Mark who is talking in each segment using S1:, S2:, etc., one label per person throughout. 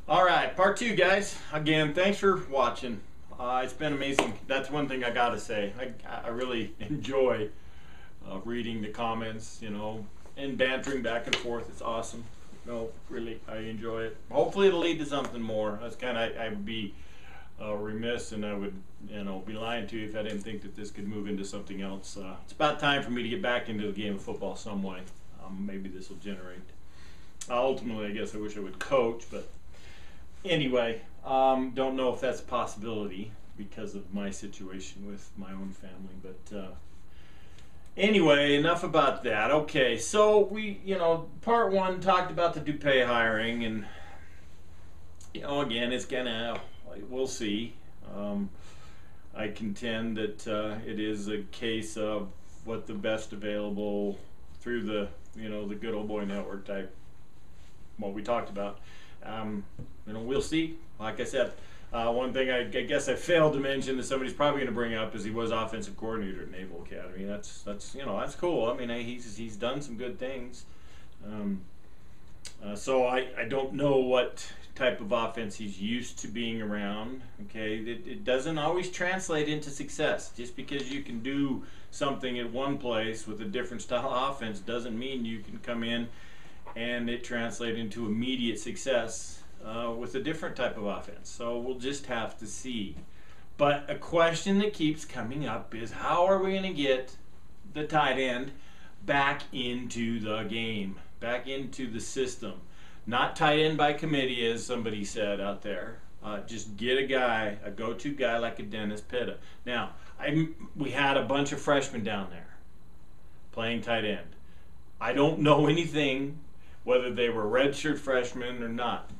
S1: All right, part two, guys. Again, thanks for watching. It's been amazing. That's one thing I gotta say. I really enjoy reading the comments, and bantering back and forth. It's awesome. No, really, I enjoy it. Hopefully, it'll lead to something more. I would be remiss, and I would, be lying to you if I didn't think that this could move into something else. It's about time for me to get back into the game of football some way. Maybe this will generate. Ultimately, I guess I wish I would coach, but. Anyway, don't know if that's a possibility because of my situation with my own family, but anyway, enough about that. Okay, so we, part one talked about the Dupaix hiring, and again, we'll see. I contend that it is a case of what the best available through the, the good old boy network type, what we talked about. We'll see. Like I said, one thing I guess I failed to mention that somebody's probably going to bring up is he was offensive coordinator at Naval Academy. That's cool. I mean, he's done some good things. So I don't know what type of offense he's used to being around. Okay, it doesn't always translate into success. Just because you can do something at one place with a different style of offense doesn't mean you can come in and it translates into immediate success with a different type of offense. So we'll just have to see. But a question that keeps coming up is, how are we going to get the tight end back into the game, back into the system? Not tight end by committee, as somebody said out there. Just get a go-to guy like a Dennis Pitta. Now, we had a bunch of freshmen down there playing tight end. I don't know anything whether they were redshirt freshmen or not.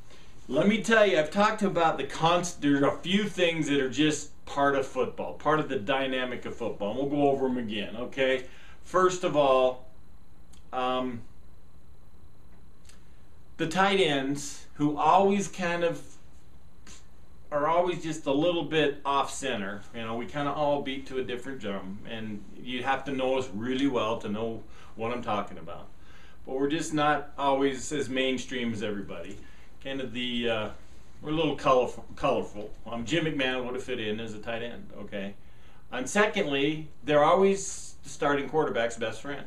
S1: Let me tell you, I've talked about there's a few things that are just part of football, part of the dynamic of football, and we'll go over them again, okay? First of all, the tight ends, who always are always just a little bit off center. We kind of all beat to a different drum, and you have to know us really well to know what I'm talking about. But we're just not always as mainstream as everybody. We're a little colorful. Jim McMahon would have fit in as a tight end, okay? And secondly, they're always the starting quarterback's best friend,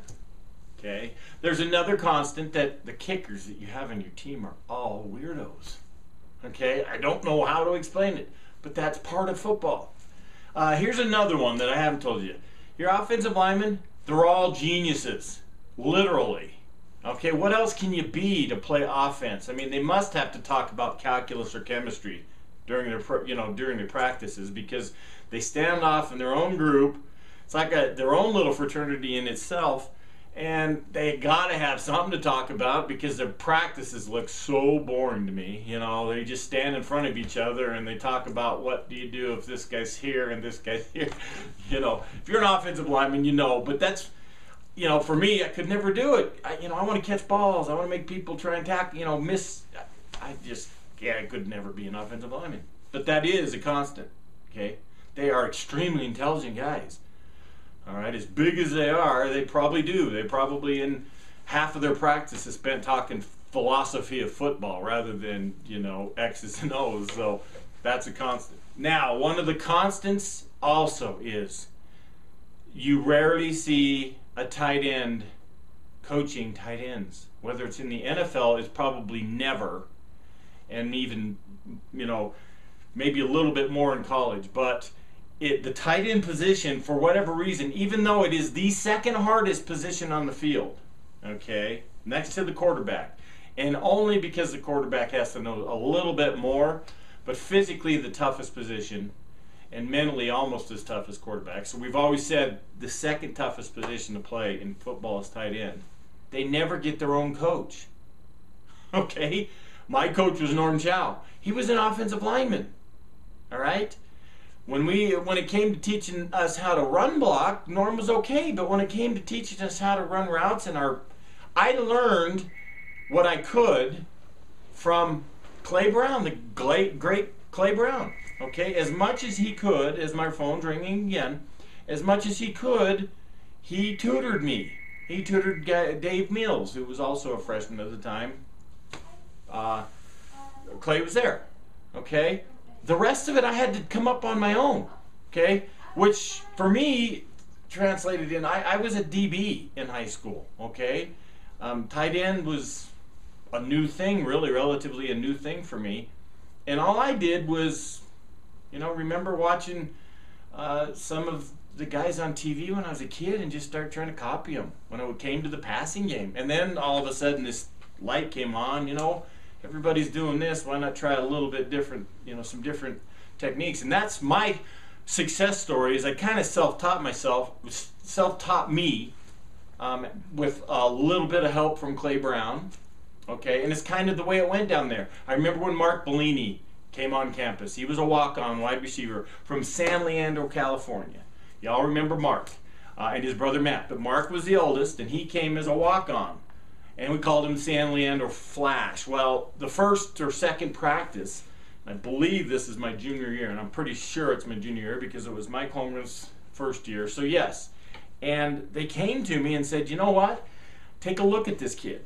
S1: okay? There's another constant, that the kickers that you have on your team are all weirdos, okay? I don't know how to explain it, but that's part of football. Here's another one that I haven't told you. Your offensive linemen, they're all geniuses, literally. Okay, what else can you be to play offense? I mean, they must have to talk about calculus or chemistry during their practices, because they stand off in their own group. It's like their own little fraternity in itself, and they got to have something to talk about because their practices look so boring to me. They just stand in front of each other and they talk about, what do you do if this guy's here and this guy's here. If you're an offensive lineman, but that's. For me, I could never do it. I want to catch balls. I want to make people try and tackle, miss. I could never be an offensive lineman. But that is a constant, okay? They are extremely intelligent guys. All right, as big as they are, they probably do. They probably, in half of their practice, is spent talking philosophy of football rather than, X's and O's. So that's a constant. Now, one of the constants also is you rarely see a tight end coaching tight ends. Whether it's in the NFL, it's probably never, and even, maybe a little bit more in college. But the tight end position, for whatever reason, even though it is the second hardest position on the field, okay, next to the quarterback, and only because the quarterback has to know a little bit more, but physically the toughest position, and mentally almost as tough as quarterback. So we've always said the second toughest position to play in football is tight end. They never get their own coach. Okay? My coach was Norm Chow. He was an offensive lineman. All right? When it came to teaching us how to run block, Norm was okay. But when it came to teaching us how to run routes, I learned what I could from Clay Brown, the great Clay Brown. Okay, as much as he could, as my phone's ringing again, as much as he could, he tutored me. He tutored Dave Mills, who was also a freshman at the time. Clay was there. Okay? The rest of it I had to come up on my own. Okay? Which for me translated in, I was a DB in high school. Okay? Tight end was a new thing, really, relatively a new thing for me. And all I did was, remember watching some of the guys on TV when I was a kid and just start trying to copy them when it came to the passing game. And then all of a sudden this light came on, everybody's doing this, why not try a little bit different, some different techniques. And that's my success story, is I kind of self-taught me with a little bit of help from Clay Brown. Okay, and it's kind of the way it went down there. I remember when Mark Bellini came on campus. He was a walk-on wide receiver from San Leandro, California. Y'all remember Mark and his brother Matt. But Mark was the oldest, and he came as a walk-on. And we called him San Leandro Flash. Well, the first or second practice, I believe this is my junior year, and I'm pretty sure it's my junior year because it was Mike Holmgren's first year. So yes. And they came to me and said, you know what? Take a look at this kid.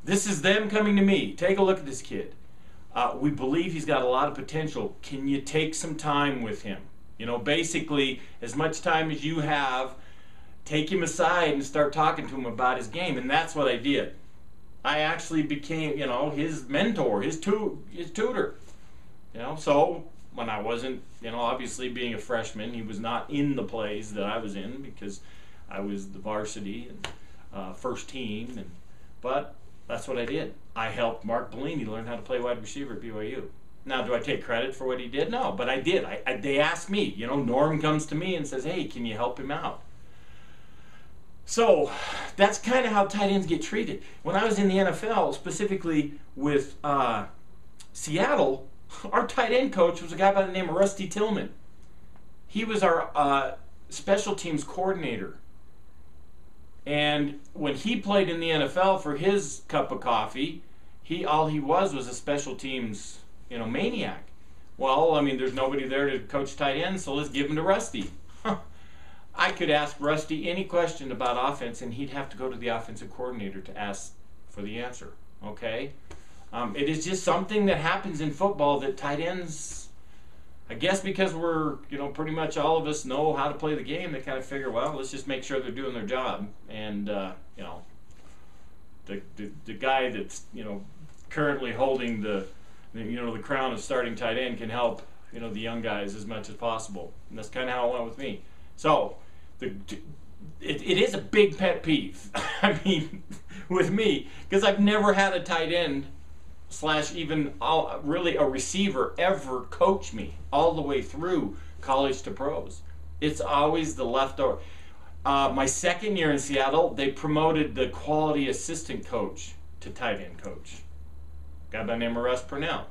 S1: This is them coming to me. Take a look at this kid. We believe he's got a lot of potential. Can you take some time with him? Basically, as much time as you have, take him aside and start talking to him about his game. And that's what I did. I actually became, his mentor, his tutor. So when I wasn't, obviously being a freshman, he was not in the plays that I was in because I was the varsity and first team. But that's what I did. I helped Mark Bellini learn how to play wide receiver at BYU. Now, do I take credit for what he did? No, but I did. They asked me. Norm comes to me and says, hey, can you help him out? So that's kind of how tight ends get treated. When I was in the NFL, specifically with Seattle, our tight end coach was a guy by the name of Rusty Tillman. He was our special teams coordinator. And when he played in the NFL for his cup of coffee, all he was a special teams, maniac. Well, there's nobody there to coach tight ends, so let's give him to Rusty. I could ask Rusty any question about offense, and he'd have to go to the offensive coordinator to ask for the answer. Okay? It is just something that happens in football that tight ends, I guess because we're, pretty much all of us know how to play the game, they kind of figure, well, let's just make sure they're doing their job. And, the guy that's, currently holding the crown of starting tight end can help, the young guys as much as possible. And that's kind of how it went with me. So, it is a big pet peeve, with me, because I've never had a tight end / even really a receiver ever coach me all the way through college to pros. It's always the leftover. My second year in Seattle, they promoted the quality assistant coach to tight end coach. A guy by the name of Russ Purnell.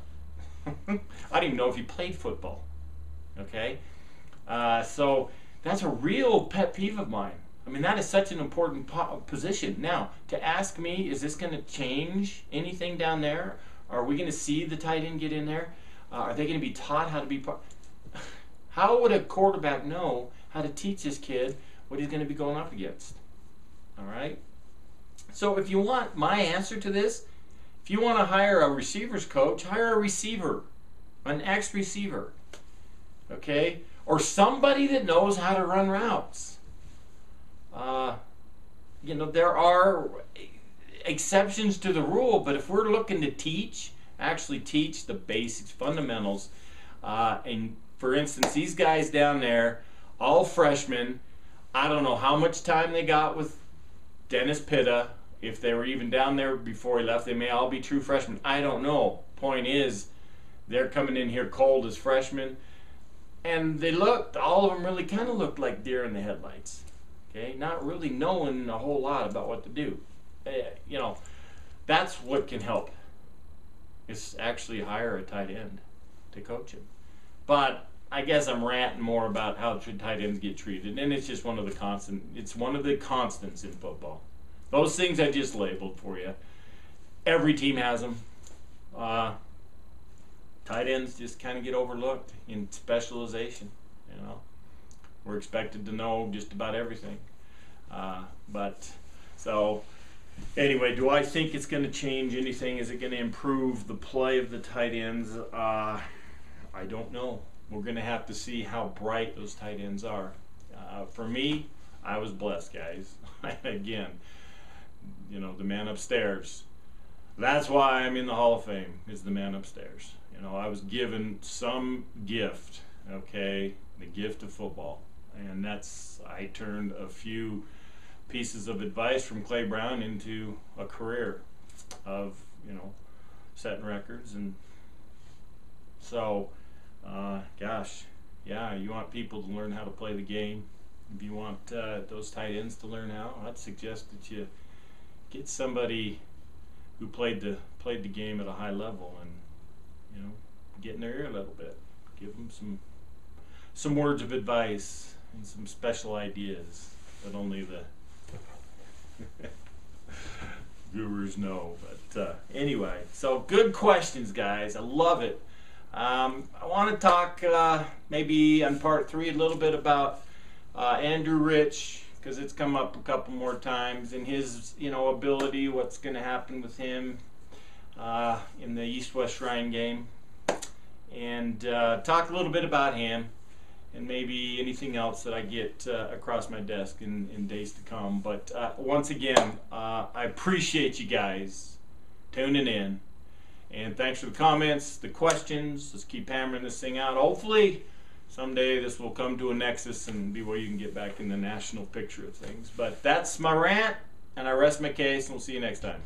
S1: I didn't even know if he played football. Okay? So that's a real pet peeve of mine. That is such an important position. Now, to ask me, is this going to change anything down there? Are we going to see the tight end get in there? Are they going to be taught how to be How would a quarterback know how to teach this kid what he's going to be going up against? All right? So if you want my answer to this, if you want to hire a receivers coach, hire a receiver, an ex-receiver, okay? Or somebody that knows how to run routes. There are exceptions to the rule, but if we're looking to actually teach the basics, fundamentals, and for instance, these guys down there, all freshmen, I don't know how much time they got with Dennis Pitta. If they were even down there before he left, they may all be true freshmen. I don't know. Point is, they're coming in here cold as freshmen, and all of them really kind of looked like deer in the headlights. Okay, not really knowing a whole lot about what to do. That's what can help. Is actually hire a tight end to coach him. But I guess I'm ranting more about how should tight ends get treated, and it's just one of the constants in football. Those things I just labeled for you. Every team has them. Tight ends just kind of get overlooked in specialization. We're expected to know just about everything. Anyway, do I think it's going to change anything? Is it going to improve the play of the tight ends? I don't know. We're going to have to see how bright those tight ends are. For me, I was blessed, guys. Again, you know, the man upstairs. That's why I'm in the Hall of Fame, is the man upstairs. You know, I was given some gift, okay, the gift of football. And I turned a few pieces of advice from Clay Brown into a career of, you know, setting records. And so, gosh, yeah, you want people to learn how to play the game. If you want those tight ends to learn how, I'd suggest that you get somebody who played the game at a high level, and, you know, get in their ear a little bit. Give them some words of advice and some special ideas that only the gurus know. But anyway, so good questions, guys. I love it. I want to talk maybe on part 3 a little bit about Andrew Rich, because it's come up a couple more times, and his, you know, ability, what's going to happen with him in the East-West Shrine game, and talk a little bit about him, and maybe anything else that I get across my desk in days to come. But once again, I appreciate you guys tuning in, and thanks for the comments, the questions. Let's keep hammering this thing out. Hopefully someday this will come to a nexus and BYU can get back in the national picture of things. But that's my rant, and I rest my case, and we'll see you next time.